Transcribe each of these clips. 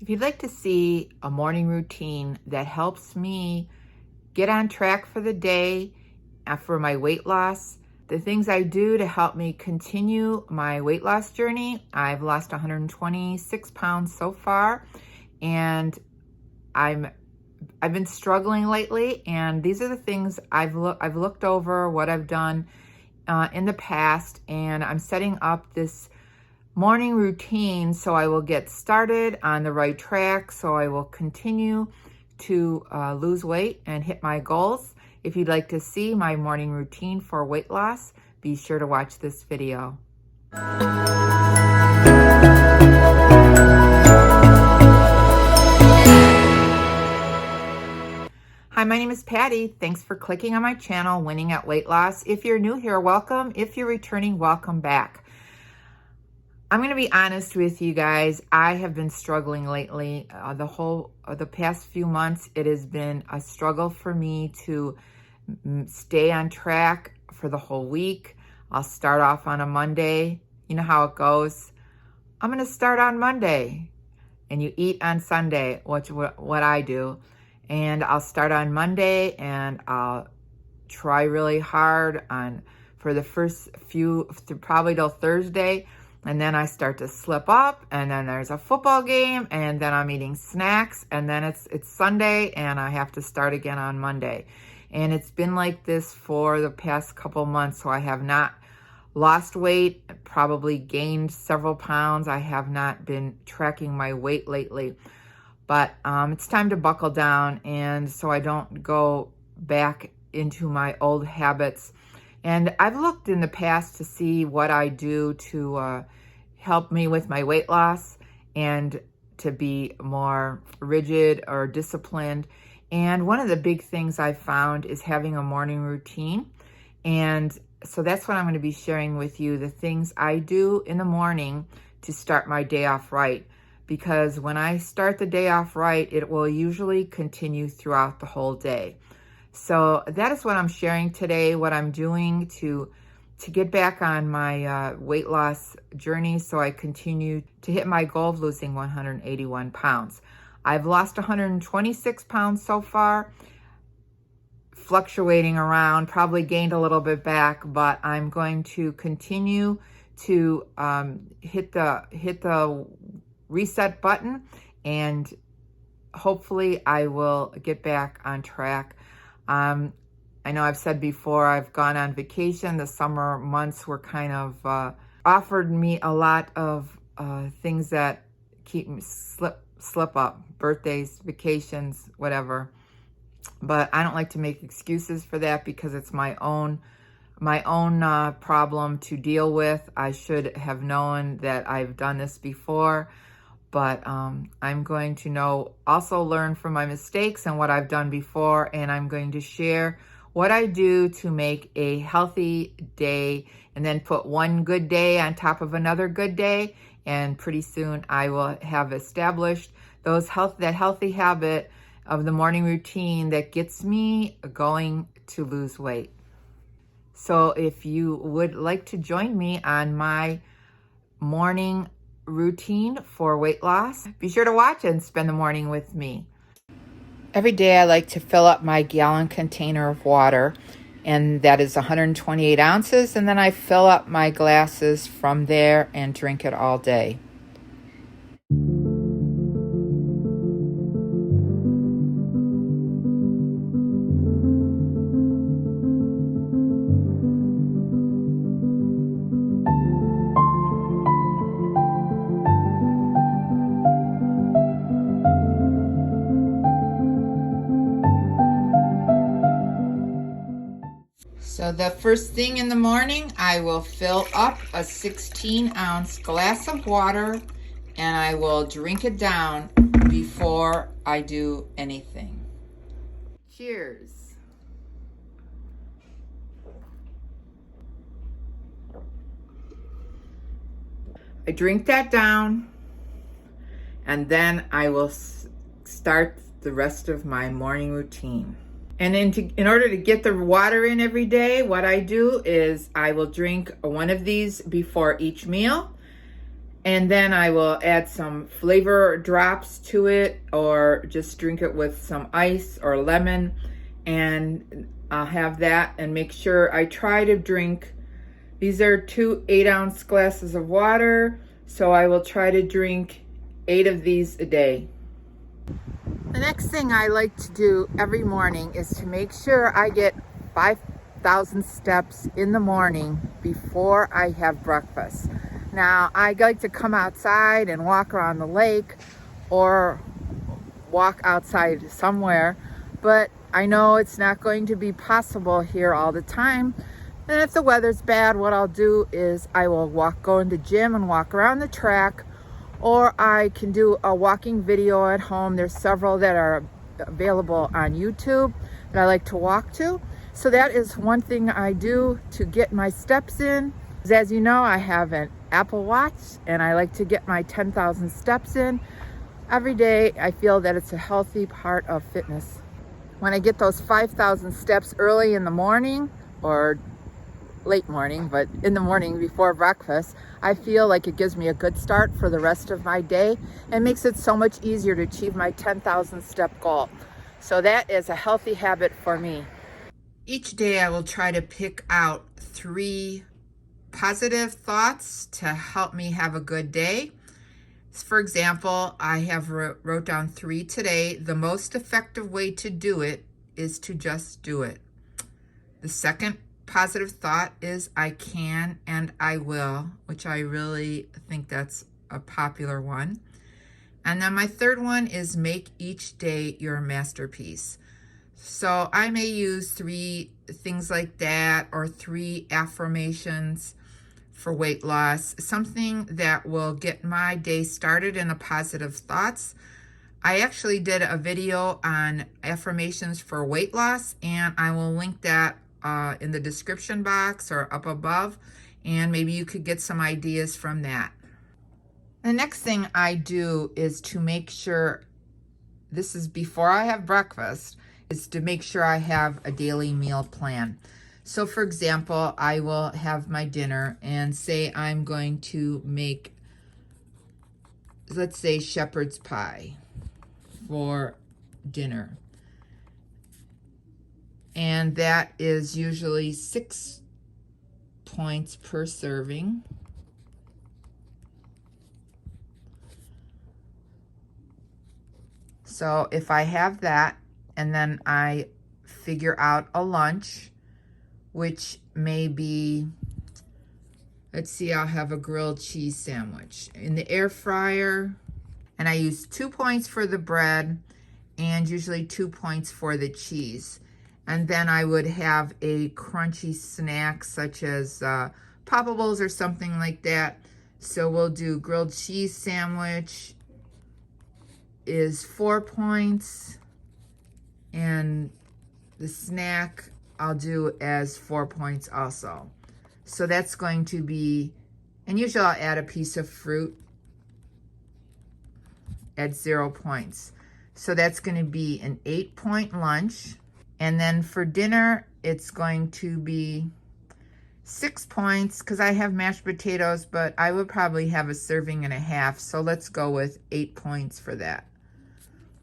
If you'd like to see a morning routine that helps me get on track for the day for my weight loss, the things I do to help me continue my weight loss journey, I've lost 126 pounds so far, and I've been struggling lately, and these are the things I've looked over, what I've done in the past, and I'm setting up this morning routine so I will get started on the right track, so I will continue to lose weight and hit my goals. If you'd like to see my morning routine for weight loss, be sure to watch this video. Hi, my name is Patty. Thanks for clicking on my channel, Winning at Weight Loss. If you're new here, welcome. If you're returning, welcome back. I'm going to be honest with you guys. I have been struggling lately. The past few months, it has been a struggle for me to stay on track for the whole week. I'll start off on a Monday. You know how it goes. I'm going to start on Monday, and you eat on Sunday, which what I do. And I'll start on Monday, and I'll try really hard for the first few, probably till Thursday. And then I start to slip up, and then there's a football game, and then I'm eating snacks, and then it's Sunday, and I have to start again on Monday. And it's been like this for the past couple months, so I have not lost weight, probably gained several pounds. I have not been tracking my weight lately, but it's time to buckle down, and so I don't go back into my old habits. And I've looked in the past to see what I do to help me with my weight loss and to be more rigid or disciplined. And one of the big things I've found is having a morning routine. And so that's what I'm going to be sharing with you, the things I do in the morning to start my day off right. Because when I start the day off right, it will usually continue throughout the whole day. So that is what I'm sharing today, what I'm doing to get back on my weight loss journey so I continue to hit my goal of losing 181 pounds. I've lost 126 pounds so far, fluctuating around, probably gained a little bit back, but I'm going to continue to hit the reset button, and hopefully I will get back on track. I know I've said before, I've gone on vacation. The summer months were kind of offered me a lot of things that keep me slip up, birthdays, vacations, whatever. But I don't like to make excuses for that because it's my own problem to deal with. I should have known that I've done this before. But I'm going to also learn from my mistakes and what I've done before, and I'm going to share what I do to make a healthy day and then put one good day on top of another good day, and pretty soon I will have established that healthy habit of the morning routine that gets me going to lose weight. So if you would like to join me on my morning routine for weight loss, be sure to watch and spend the morning with me. Every day I like to fill up my gallon container of water, and that is 128 ounces, and then I fill up my glasses from there and drink it all day. So the first thing in the morning, I will fill up a 16-ounce glass of water, and I will drink it down before I do anything. Cheers. I drink that down, and then I will start the rest of my morning routine. And in order to get the water in every day, what I do is I will drink one of these before each meal. And then I will add some flavor drops to it, or just drink it with some ice or lemon. And I'll have that and make sure I try to drink. These are 2 8-ounce glasses of water, so I will try to drink 8 of these a day. The next thing I like to do every morning is to make sure I get 5,000 steps in the morning before I have breakfast. Now, I like to come outside and walk around the lake or walk outside somewhere, but I know it's not going to be possible here all the time. And if the weather's bad, what I'll do is I will go in the gym and walk around the track, or I can do a walking video at home. There's several that are available on YouTube that I like to walk to. So that is one thing I do to get my steps in. As you know, I have an Apple Watch and I like to get my 10,000 steps in every day. I feel that it's a healthy part of fitness. When I get those 5,000 steps early in the morning, or late morning, but in the morning before breakfast, I feel like it gives me a good start for the rest of my day and makes it so much easier to achieve my 10,000 step goal. So that is a healthy habit for me. Each day I will try to pick out 3 positive thoughts to help me have a good day. For example, I have wrote down 3 today. The most effective way to do it is to just do it. The second positive thought is I can and I will, which I really think that's a popular one. And then my third one is make each day your masterpiece. So I may use 3 things like that, or 3 affirmations for weight loss, something that will get my day started in a positive thoughts. I actually did a video on affirmations for weight loss, and I will link that in the description box or up above, and maybe you could get some ideas from that. The next thing I do is to make sure, this is before I have breakfast, is to make sure I have a daily meal plan. So for example, I will have my dinner and say I'm going to make, let's say, shepherd's pie for dinner. And that is usually 6 points per serving. So if I have that, and then I figure out a lunch, which may be, let's see, I'll have a grilled cheese sandwich in the air fryer, and I use 2 points for the bread and usually 2 points for the cheese. And then I would have a crunchy snack such as Poppables or something like that. So we'll do grilled cheese sandwich is 4 points, and the snack I'll do as 4 points also. So that's going to be, and usually I'll add a piece of fruit at 0 points. So that's going to be an 8-point lunch. And then for dinner, it's going to be 6 points because I have mashed potatoes, but I would probably have a serving and a half. So let's go with 8 points for that.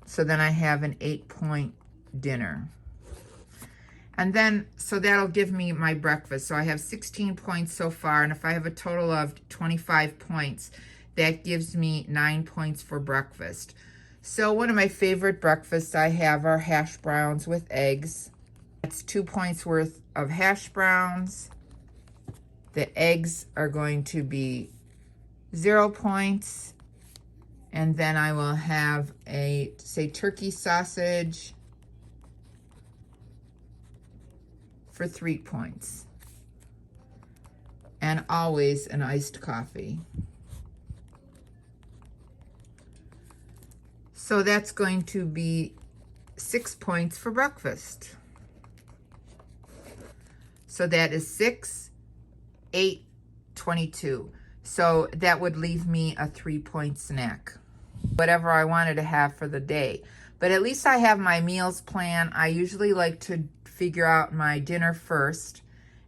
So then I have an 8-point dinner. And then, so that'll give me my breakfast. So I have 16 points so far. And if I have a total of 25 points, that gives me 9 points for breakfast. So one of my favorite breakfasts I have are hash browns with eggs. That's 2 points worth of hash browns. The eggs are going to be 0 points. And then I will have a, say, turkey sausage for 3 points. And always an iced coffee. So that's going to be 6 points for breakfast. So that is 6, 8, 22. So that would leave me a 3-point snack, whatever I wanted to have for the day. But at least I have my meals plan. I usually like to figure out my dinner first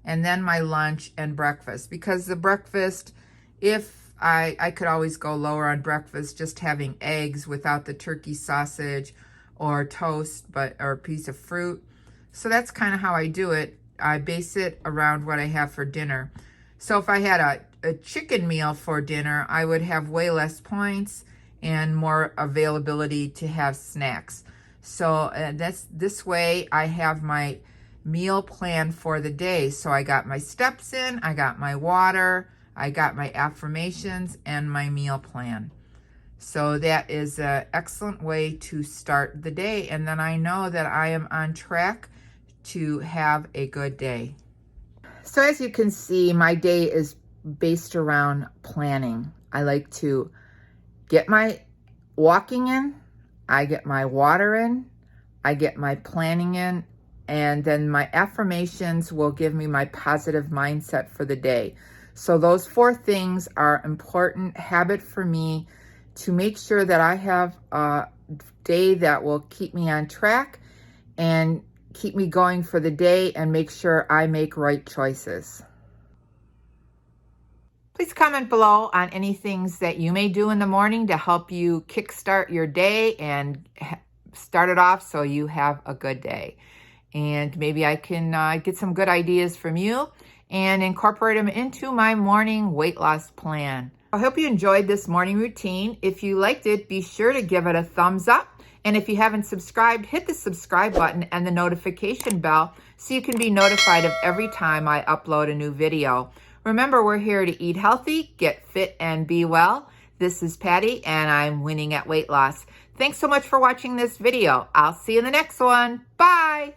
and then my lunch and breakfast, because the breakfast, if I could always go lower on breakfast, just having eggs without the turkey sausage or toast, or a piece of fruit. So that's kind of how I do it. I base it around what I have for dinner. So if I had a chicken meal for dinner, I would have way less points and more availability to have snacks. So that's this way I have my meal plan for the day. So I got my steps in, I got my water, I got my affirmations, and my meal plan. So that is an excellent way to start the day. And then I know that I am on track to have a good day. So as you can see, my day is based around planning. I like to get my walking in, I get my water in, I get my planning in, and then my affirmations will give me my positive mindset for the day. So those 4 things are important habit for me to make sure that I have a day that will keep me on track and keep me going for the day and make sure I make right choices. Please comment below on any things that you may do in the morning to help you kickstart your day and start it off so you have a good day. And maybe I can get some good ideas from you and incorporate them into my morning weight loss plan. I hope you enjoyed this morning routine. If you liked it, be sure to give it a thumbs up. And if you haven't subscribed, hit the subscribe button and the notification bell so you can be notified of every time I upload a new video. Remember, we're here to eat healthy, get fit, and be well. This is Patty, and I'm winning at weight loss. Thanks so much for watching this video. I'll see you in the next one. Bye.